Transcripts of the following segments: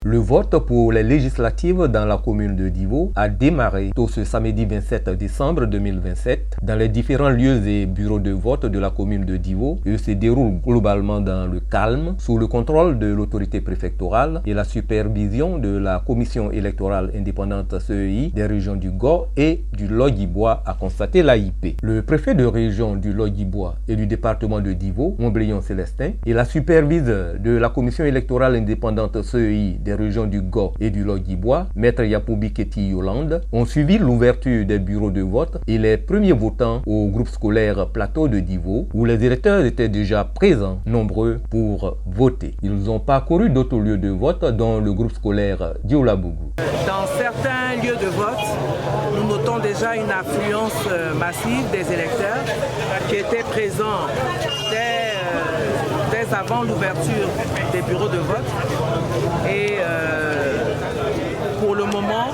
Le vote pour les législatives dans la commune de Divo a démarré tôt ce samedi 27 décembre 2027 dans les différents lieux et bureaux de vote de la commune de Divo et se déroule globalement dans le calme, sous le contrôle de l'autorité préfectorale et la supervision de la commission électorale indépendante CEI des régions du Go et du Lodjibois, a constaté l'AIP. Le préfet de région du Lodjibois et du département de Divo, Montbléon Célestin, et la superviseure de la commission électorale indépendante CEI des régions du Go et du Lodjibois, Maître Yapoubi Keti Yolande, ont suivi l'ouverture des bureaux de vote et les premiers votants au groupe scolaire Plateau de Divo, où les électeurs étaient déjà présents, nombreux, pour voter. Ils ont parcouru d'autres lieux de vote, dont le groupe scolaire Dioulabougou. Dans certains lieux de vote, nous notons déjà une affluence massive des électeurs qui étaient présents dès avant l'ouverture des bureaux de vote. Et pour le moment,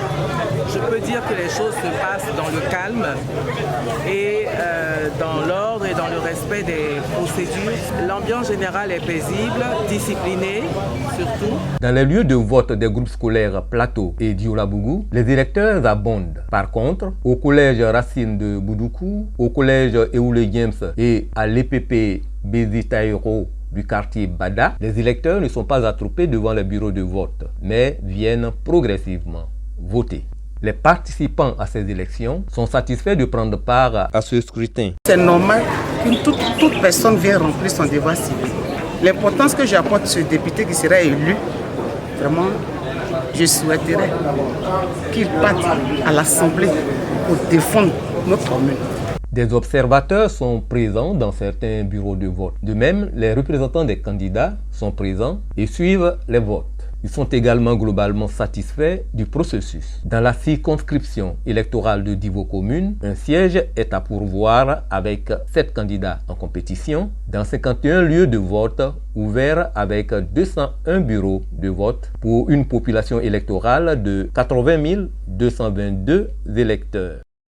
je peux dire que les choses se passent dans le calme et dans l'ordre et dans le respect des procédures. L'ambiance générale est paisible, disciplinée surtout. Dans les lieux de vote des groupes scolaires Plateau et Dioulabougou, les électeurs abondent. Par contre, au collège Racine de Boudoukou, au collège Eoule James et à l'EPP Bézitaïro du quartier Bada, les électeurs ne sont pas attroupés devant les bureaux de vote, mais viennent progressivement voter. Les participants à ces élections sont satisfaits de prendre part à ce scrutin. C'est normal que toute personne vienne remplir son devoir civique. L'importance que j'apporte ce député qui sera élu, vraiment, je souhaiterais qu'il parte à l'Assemblée pour défendre notre commune. Des observateurs sont présents dans certains bureaux de vote. De même, les représentants des candidats sont présents et suivent les votes. Ils sont également globalement satisfaits du processus. Dans la circonscription électorale de Divo Commune, un siège est à pourvoir avec 7 candidats en compétition dans 51 lieux de vote ouverts avec 201 bureaux de vote pour une population électorale de 80 222 électeurs.